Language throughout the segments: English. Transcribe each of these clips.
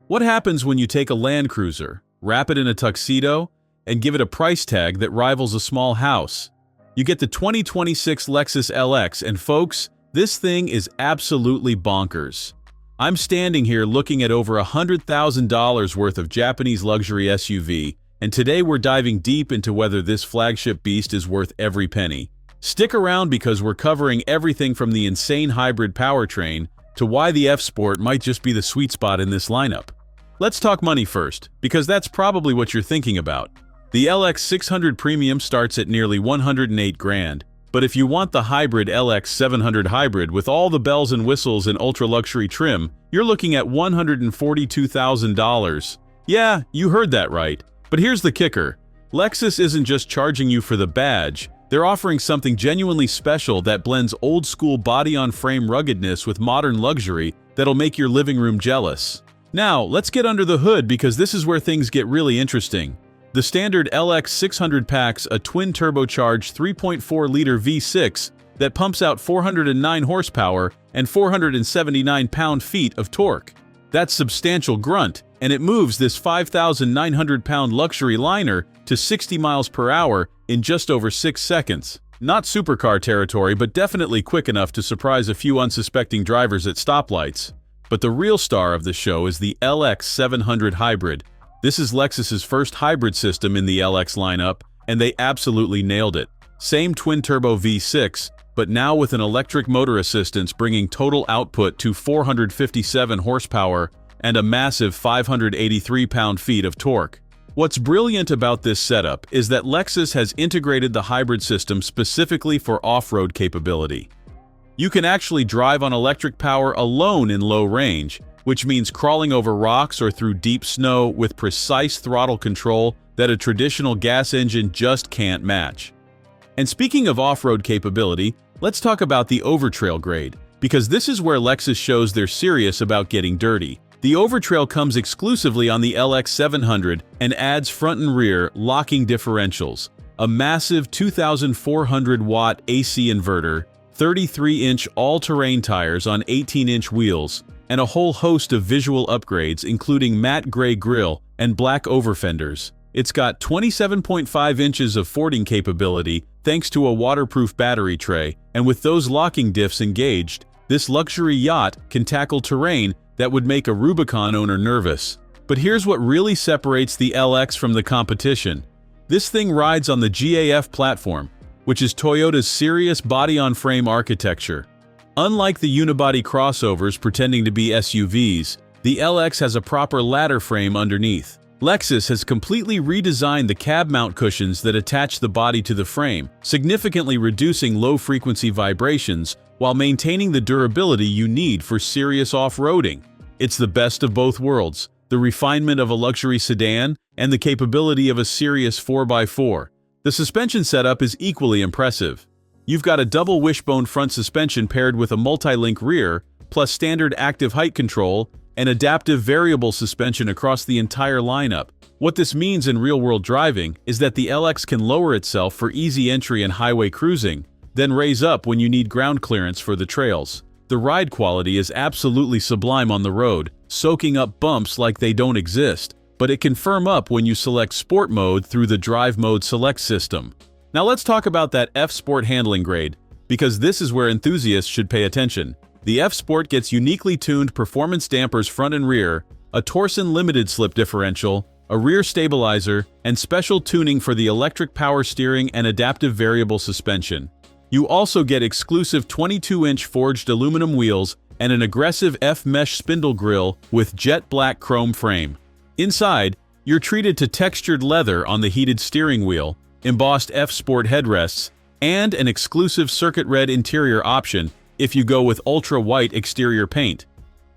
What happens when you take a Land Cruiser, wrap it in a tuxedo, and give it a price tag that rivals a small house? You get the 2026 Lexus LX, and folks, this thing is absolutely bonkers. I'm standing here looking at over $100,000 worth of Japanese luxury SUV, and today we're diving deep into whether this flagship beast is worth every penny. Stick around because we're covering everything from the insane hybrid powertrain to why the F-Sport might just be the sweet spot in this lineup. Let's talk money first, because that's probably what you're thinking about. The LX 600 Premium starts at nearly $108,000, but if you want the hybrid LX 700 Hybrid with all the bells and whistles and ultra-luxury trim, you're looking at $142,000. Yeah, you heard that right. But here's the kicker. Lexus isn't just charging you for the badge, they're offering something genuinely special that blends old-school body-on-frame ruggedness with modern luxury that'll make your living room jealous. Now, let's get under the hood because this is where things get really interesting. The standard LX 600 packs a twin-turbocharged 3.4-liter V6 that pumps out 409 horsepower and 479 pound-feet of torque. That's substantial grunt, and it moves this 5,900-pound luxury liner to 60 miles per hour in just over 6 seconds. Not supercar territory, but definitely quick enough to surprise a few unsuspecting drivers at stoplights. But the real star of the show is the LX 700 Hybrid. This is Lexus's first hybrid system in the LX lineup, and they absolutely nailed it. Same twin-turbo V6, but now with an electric motor assistance bringing total output to 457 horsepower and a massive 583 pound-feet of torque. What's brilliant about this setup is that Lexus has integrated the hybrid system specifically for off-road capability. You can actually drive on electric power alone in low range, which means crawling over rocks or through deep snow with precise throttle control that a traditional gas engine just can't match. And speaking of off-road capability, let's talk about the Overtrail grade, because this is where Lexus shows they're serious about getting dirty. The Overtrail comes exclusively on the LX 700 and adds front and rear locking differentials, a massive 2,400-watt AC inverter, 33-inch all-terrain tires on 18-inch wheels, and a whole host of visual upgrades including matte gray grille and black overfenders. It's got 27.5 inches of fording capability thanks to a waterproof battery tray, and with those locking diffs engaged, this luxury yacht can tackle terrain that would make a Rubicon owner nervous. But here's what really separates the LX from the competition. This thing rides on the GAF platform, which is Toyota's serious body-on-frame architecture. Unlike the unibody crossovers pretending to be SUVs, the LX has a proper ladder frame underneath. Lexus has completely redesigned the cab mount cushions that attach the body to the frame, significantly reducing low-frequency vibrations while maintaining the durability you need for serious off-roading. It's the best of both worlds, the refinement of a luxury sedan and the capability of a serious 4x4. The suspension setup is equally impressive. You've got a double wishbone front suspension paired with a multi-link rear, plus standard active height control and adaptive variable suspension across the entire lineup. What this means in real-world driving is that the LX can lower itself for easy entry and highway cruising, then raise up when you need ground clearance for the trails. The ride quality is absolutely sublime on the road, soaking up bumps like they don't exist, but it can firm up when you select Sport mode through the Drive Mode Select system. Now let's talk about that F-Sport handling grade, because this is where enthusiasts should pay attention. The F-Sport gets uniquely tuned performance dampers front and rear, a Torsen limited slip differential, a rear stabilizer, and special tuning for the electric power steering and adaptive variable suspension. You also get exclusive 22-inch forged aluminum wheels and an aggressive F-mesh spindle grille with jet black chrome frame. Inside, you're treated to textured leather on the heated steering wheel, embossed F-Sport headrests, and an exclusive circuit red interior option if you go with ultra-white exterior paint.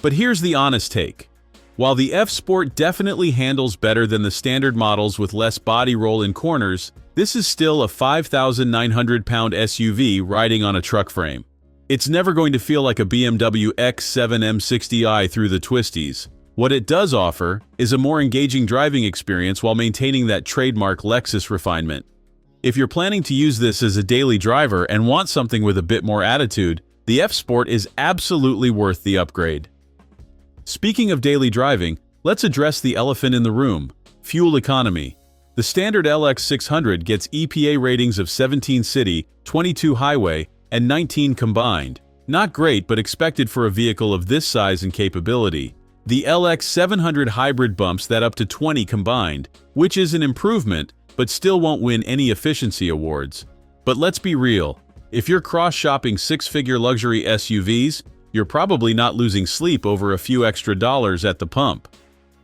But here's the honest take. While the F-Sport definitely handles better than the standard models with less body roll in corners, this is still a 5,900-pound SUV riding on a truck frame. It's never going to feel like a BMW X7 M60i through the twisties. What it does offer is a more engaging driving experience while maintaining that trademark Lexus refinement. If you're planning to use this as a daily driver and want something with a bit more attitude, the F-Sport is absolutely worth the upgrade. Speaking of daily driving, Let's address the elephant in the room: fuel economy. The standard LX 600 gets EPA ratings of 17 city, 22 highway, and 19 combined. Not great, but expected for a vehicle of this size and capability. The LX 700 hybrid bumps that up to 20 combined, which is an improvement, but still won't win any efficiency awards. But let's be real, if you're cross-shopping six-figure luxury SUVs, you're probably not losing sleep over a few extra dollars at the pump.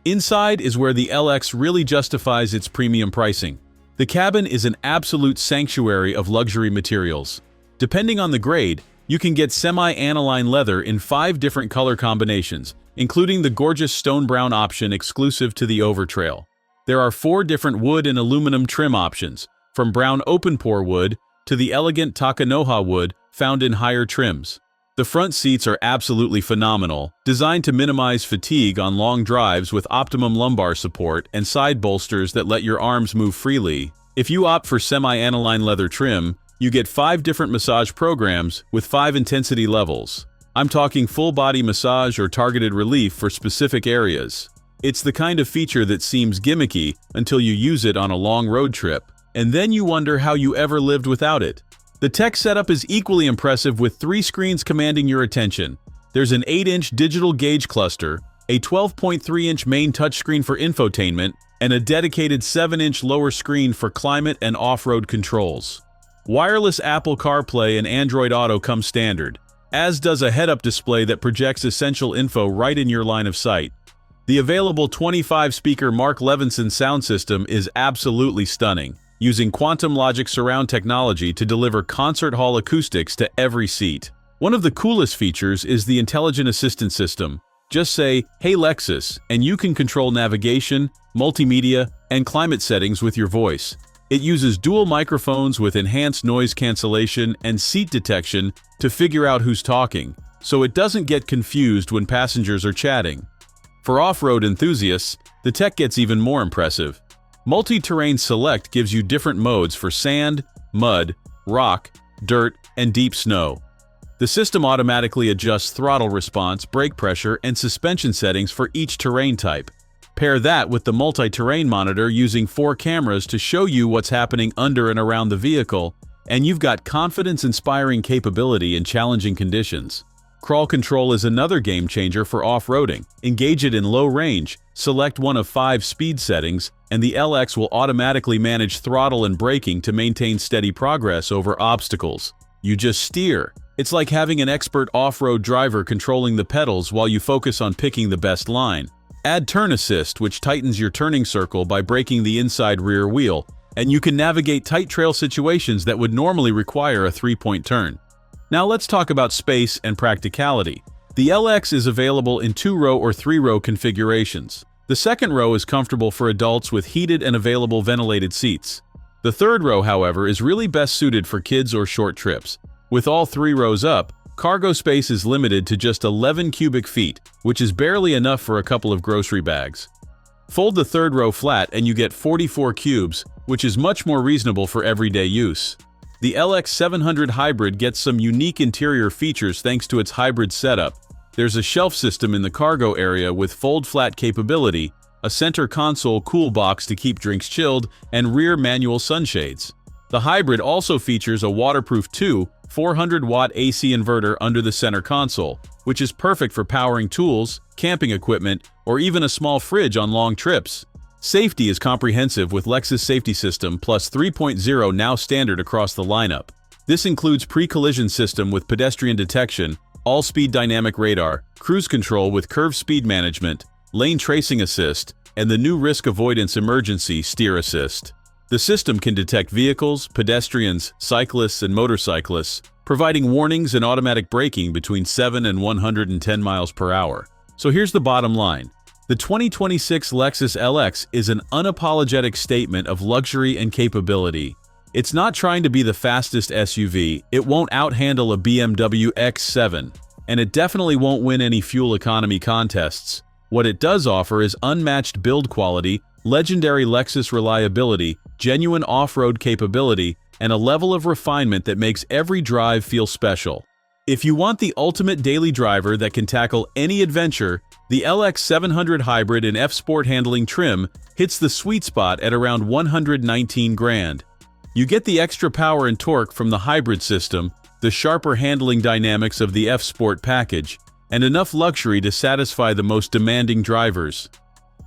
Inside is where the LX really justifies its premium pricing. The cabin is an absolute sanctuary of luxury materials. Depending on the grade, you can get semi-aniline leather in 5 different color combinations, including the gorgeous stone brown option exclusive to the Overtrail. There are 4 different wood and aluminum trim options, from brown open-pore wood to the elegant Takanoha wood found in higher trims. The front seats are absolutely phenomenal, designed to minimize fatigue on long drives with optimum lumbar support and side bolsters that let your arms move freely. If you opt for semi-aniline leather trim, you get 5 different massage programs with 5 intensity levels. I'm talking full-body massage or targeted relief for specific areas. It's the kind of feature that seems gimmicky until you use it on a long road trip, and then you wonder how you ever lived without it. The tech setup is equally impressive with 3 screens commanding your attention. There's an 8-inch digital gauge cluster, a 12.3-inch main touchscreen for infotainment, and a dedicated 7-inch lower screen for climate and off-road controls. Wireless Apple CarPlay and Android Auto come standard, as does a head-up display that projects essential info right in your line of sight. The available 25-speaker Mark Levinson sound system is absolutely stunning, using quantum logic surround technology to deliver concert hall acoustics to every seat. One of the coolest features is the intelligent assistant system. Just say, "Hey Lexus," and you can control navigation, multimedia, and climate settings with your voice. It uses dual microphones with enhanced noise cancellation and seat detection to figure out who's talking, so it doesn't get confused when passengers are chatting. For off-road enthusiasts, the tech gets even more impressive. Multi-Terrain Select gives you different modes for sand, mud, rock, dirt, and deep snow. The system automatically adjusts throttle response, brake pressure, and suspension settings for each terrain type. Pair that with the multi-terrain monitor using 4 cameras to show you what's happening under and around the vehicle, and you've got confidence-inspiring capability in challenging conditions. Crawl control is another game changer for off-roading. Engage it in low range, select one of 5 speed settings, and the LX will automatically manage throttle and braking to maintain steady progress over obstacles. You just steer. It's like having an expert off-road driver controlling the pedals while you focus on picking the best line. Add Turn Assist, which tightens your turning circle by braking the inside rear wheel, and you can navigate tight trail situations that would normally require a 3-point turn. Now let's talk about space and practicality. The LX is available in 2-row or 3-row configurations. The second row is comfortable for adults with heated and available ventilated seats. The third row, however, is really best suited for kids or short trips. With all 3 rows up, cargo space is limited to just 11 cubic feet, which is barely enough for a couple of grocery bags. Fold the third row flat and you get 44 cubes, which is much more reasonable for everyday use. The LX 700 Hybrid gets some unique interior features thanks to its hybrid setup. There's a shelf system in the cargo area with fold-flat capability, a center console cool box to keep drinks chilled, and rear manual sunshades. The Hybrid also features a waterproof 400-watt AC inverter under the center console, which is perfect for powering tools, camping equipment, or even a small fridge on long trips. Safety is comprehensive with Lexus Safety System Plus 3.0 now standard across the lineup. This includes pre-collision system with pedestrian detection, all-speed dynamic radar, cruise control with curve speed management, lane tracing assist, and the new risk avoidance emergency steer assist. The system can detect vehicles, pedestrians, cyclists, and motorcyclists, providing warnings and automatic braking between 7 and 110 miles per hour. So here's the bottom line. The 2026 Lexus LX is an unapologetic statement of luxury and capability. It's not trying to be the fastest SUV, it won't outhandle a BMW X7, and it definitely won't win any fuel economy contests. What it does offer is unmatched build quality, legendary Lexus reliability, genuine off-road capability, and a level of refinement that makes every drive feel special. If you want the ultimate daily driver that can tackle any adventure, The LX 700 Hybrid in F-Sport handling trim hits the sweet spot at around 119 grand. You get the extra power and torque from the hybrid system, the sharper handling dynamics of the F-Sport package, and enough luxury to satisfy the most demanding drivers.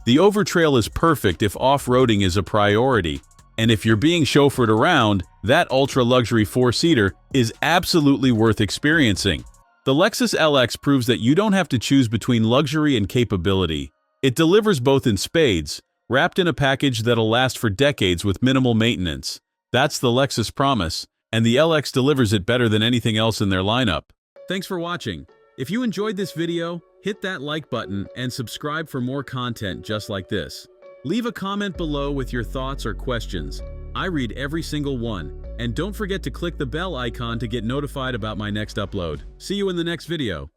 The Overtrail is perfect if off-roading is a priority, and if you're being chauffeured around, that ultra-luxury four-seater is absolutely worth experiencing. The Lexus LX proves that you don't have to choose between luxury and capability. It delivers both in spades, wrapped in a package that'll last for decades with minimal maintenance. That's the Lexus promise, and the LX delivers it better than anything else in their lineup. Thanks for watching. If you enjoyed this video, hit that like button and subscribe for more content just like this. Leave a comment below with your thoughts or questions. I read every single one. And don't forget to click the bell icon to get notified about my next upload. See you in the next video.